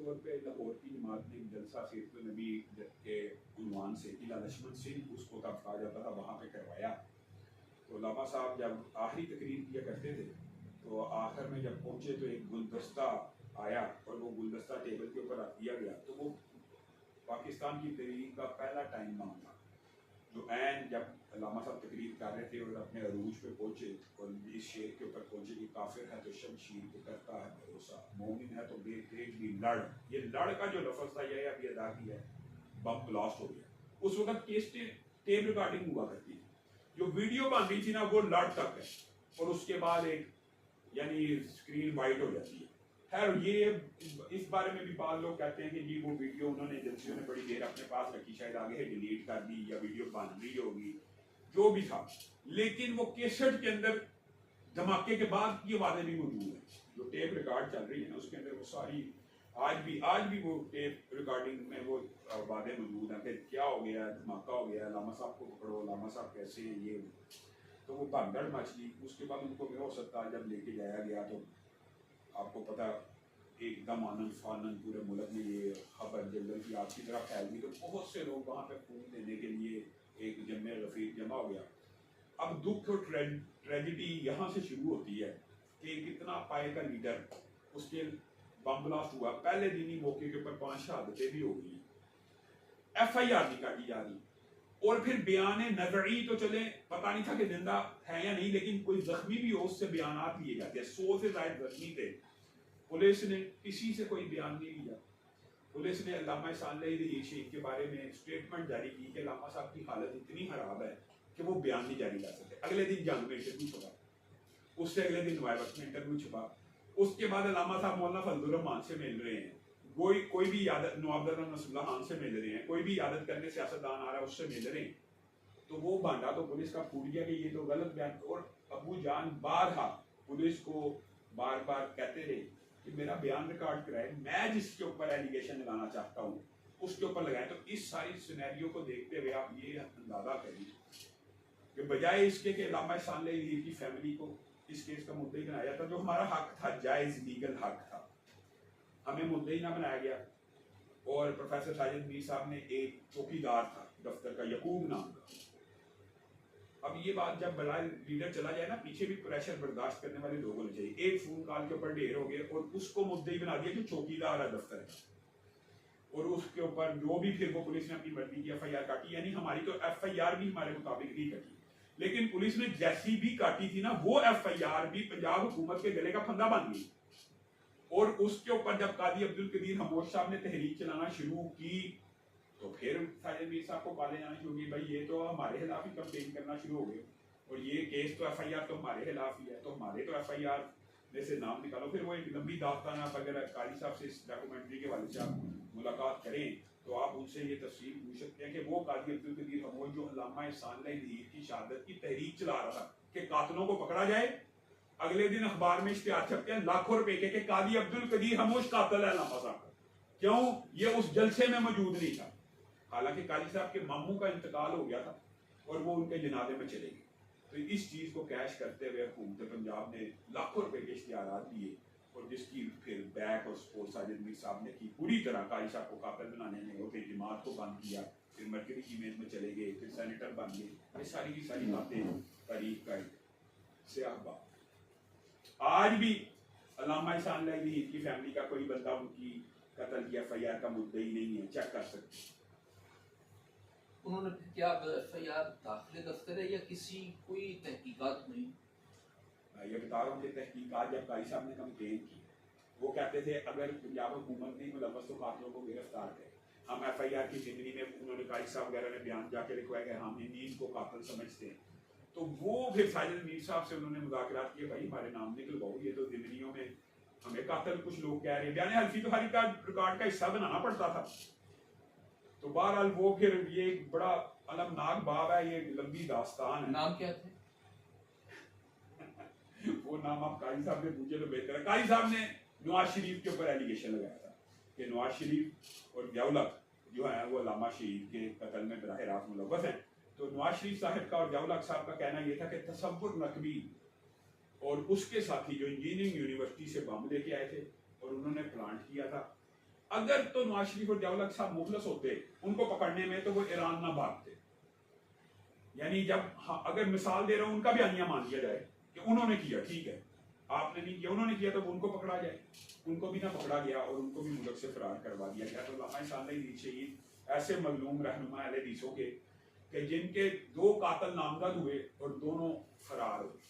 तौर पे लाहौर की जमात ने एक जलसा सीरत नबी के उन्वान से किला लक्ष्मण सिंह उसको तब कहा जाता था वहाँ पे करवाया। तो लामा साहब जब आखिरी तकरीर किया करते थे तो आखिर में जब पहुँचे तो एक गुलदस्ता आया और वो गुलदस्ता टेबल के ऊपर रख दिया गया। तो वो पाकिस्तान की तहरीक का पहला टाइम नाम था जो ऐन जब लामा साहब तकरीर कर रहे थे और अपने अरूज पे पहुंचे और इस शेर के ऊपर पहुंचे कि काफिर है तो शमशीर पे करता है भरोसा, मोमिन है तो बेतेज भी लड़। ये लड़ का जो लफ्ज था यह अभी अदा किया है, बम ब्लास्ट हो गया। उस वक्त केस टेप रिकॉर्डिंग हुआ करती थी, जो वीडियो बन रही थी ना वो लड़ तक है और उसके बाद एक यानी स्क्रीन वाइट हो जाती है। खैर ये इस बारे में भी बात लोग कहते हैं कि जी वो वीडियो उन्होंने एजेंसियों ने बड़ी देर अपने पास रखी, शायद आगे डिलीट कर दी या वीडियो बन रही होगी, जो भी था। लेकिन वो केसेट के अंदर धमाके के बाद की आवाजें भी मौजूद है, जो टेप रिकॉर्ड चल रही है ना उसके अंदर वो सारी आज भी वो टेप रिकॉर्डिंग में वो आवाजें मौजूद हैं कि क्या हो गया, धमाका हो गया, लामा साहब को पकड़ो, लामा साहब कैसे ये। तो वो भगदड़ मच गई। उसके बाद उनको हो सकता है जब लेके जाया गया तो आपको पता एकदम आनंद फानन पूरे मुल्क में ये खबर जंगल की आग की तरह फैल गई। तो बहुत से लोग वहाँ पे खून देने के लिए एक जम्मे रफीक जमा हो गया। अब दुख और ट्रेजिडी यहाँ से शुरू होती है कि कितना पाए का लीडर, उसके बम ब्लास्ट हुआ, पहले दिन ही मौके के ऊपर 5 शहादतें भी हो गई, FIR नहीं काटी जा रही। और फिर बयान नजरी तो चले पता नहीं था कि जिंदा है या नहीं, लेकिन कोई जख्मी भी हो उससे बयानात लिए जाते हैं। 100 से ज्यादा जख्मी थे। पुलिस ने किसी से कोई बयान नहीं लिया। पुलिस ने अल्लामा सालेह शेख के बारे में स्टेटमेंट जारी की कि अल्लामा साहब की हालत इतनी खराब है कि वो बयान नहीं जारी कर सकते। अगले दिन जंग में इंटरव्यू छपा, उससे अगले दिन नवाब वक्त में इंटरव्यू छपा। उसके बाद अल्लामा साहब मौलाना फजलुर रहमान से मिल रहे हैं, कोई भी नवाब नसरुल्लाह खान से मिल रहे हैं, कोई भी यादत करने सियासतदान आ रहा है उससे मिल रहे हैं। तो वो भांडा तो पुलिस का फूट गया कि ये तो गलत बयान। और अबू जान बारहा पुलिस को बार बार कहते रहे कि मेरा बयान रिकॉर्ड कराए, मैं जिसके ऊपर एलिगेशन लगाना चाहता हूँ उसके ऊपर लगाए। तो इस सारी सिनेरियो को देखते हुए आप ये अंदाजा करिए कि बजाय इसके कि अल्लामा सालेह की फैमिली को इस केस का मुद्दा ही बनाया था, जो हमारा हक था, जायज लीगल हक था, हमें मुद्दा ही ना बनाया गया। और प्रोफेसर साजिद मीर साहब ने एक चौकीदार था दफ्तर का, यकूब नाम का। अब ये बात जब बड़ा लीडर चला जाए ना, पीछे भी प्रेशर बर्दाश्त करने वाले लोग होने चाहिए। एक फोन कॉल के ऊपर ढेर हो गए और उसको मुद्दई बना दिया जो चौकीदार है दफ्तर का, और उसके ऊपर जो भी फिर वो पुलिस ने अपनी मर्जी की FIR काटी। यानी हमारी तो FIR भी हमारे मुताबिक नहीं कटी, लेकिन पुलिस ने जैसी भी काटी थी ना वो FIR भी पंजाब हुकूमत के गले का फंदा बन गई। और उसके ऊपर जब कादी अब्दुल कदीर हमोश साहब ने तहरीक चलाना शुरू की तो फिर साजिद मीर साहब को पाले जाना शुरू की, भाई ये तो हमारे खिलाफ ही कंपेन करना शुरू हो गए और ये केस तो FIR तो हमारे खिलाफ ही है, तो हमारे तो FIR में से नाम निकालो। फिर वो एक लंबी दास्तान, आप अगर काली साहब से इस डॉक्यूमेंट्री के वाले से आप मुलाकात करें तो आप उनसे ये तफसील पूछ सकते हैं कि वो कादी अब्दुल कदीर हमोश जो अल्लामा सालेह की शहादत की तहरीक चला रहा था कि कातलों को पकड़ा जाए, अगले दिन अखबार में इश्तिहार छपते हैं लाखों रुपए के कादी अब्दुल कदीर हमोश कातिल है अल्लामा साहब का। क्यों? ये उस जलसे में मौजूद नहीं था। हालांकि काजी साहब के मामू का इंतकाल हो गया था और वो उनके जनाजे में चले गए। तो इस चीज को कैश करते हुए हुकूमत पंजाब ने लाखों रुपए के इश्तिहार दिए और जिसकी फिर बैक और सपोर्ट साजिद मीर साहब ने की पूरी तरह। काजी साहब को कातिल बनाने में और फिर जमात को बंद किया, फिर मर्कजी ईमेल में चले गए, फिर सेनेटर बन गए। ये सारी की सारी बातें तारीख का स्याह बात। आज भी अल्लामा सालेह की फैमिली का कोई बंदा उनकी कत्ल की FIR का मुद्दा ही नहीं है, चेक कर सकते। उन्होंने क्या FIR दाखिले दफ्तर है या किसी कोई तहकीकात नहीं? ये बता रहा हूँ कि तहकीकात जब काजी साहब ने कंप्लेन की, वो कहते थे अगर पंजाब हुकूमत ने मुलव्वस तो कातिलों को गिरफ्तार करे। हम FIR की जिंदगी में उन्होंने काजी साहब वगैरह ने बयान जाके लिखवाया कि हम इन्हीं को कातिल समझते हैं। तो वो फिर साजिद मीर साहब से उन्होंने मुज़ाकरात किए, भाई हमारे नाम निकलवाओ, ये तो जिंदगियों में हमें कातिल कुछ लोग कह रहे हैं। बयान हल्फी तो हर रिकॉर्ड का हिस्सा बनाना पड़ता था। तो बहरहाल वो फिर ये बड़ा अलमनाक बाब है, ये लंबी दास्तान है। नाम क्या थे? वो नाम आप काजी साहब ने पूछे तो बेहतर है। काजी साहब ने नवाज शरीफ के ऊपर एलिगेशन लगाया था कि नवाज शरीफ और जौलक जो है वो अल्लामा शहीद के कत्ल में बराह रास्त मुलव्वस हैं। तो नवाज शरीफ साहब का और जौलक साहब का कहना यह था कि तसव्वुर नकवी और उसके साथी जो इंजीनियरिंग यूनिवर्सिटी से बम लेके आए थे और उन्होंने प्लांट किया था अगर तो नवाज शरीफ और जवाहर साहब मुखलस होते उनको पकड़ने में, तो वो ईरान ना भागते। यानी जब अगर मिसाल दे रहा हूं, उनका भी आनिया मान लिया जाए कि उन्होंने किया, ठीक है, आपने नहीं किया, उन्होंने किया, तो उनको पकड़ा जाए। उनको भी ना पकड़ा गया और उनको भी मुल्क से फरार करवा दिया गया। तो शहीद ऐसे मजलूम रहनुमा अहले हदीसों के कि जिनके 2 कातल नामजद हुए और दोनों फरार हुए।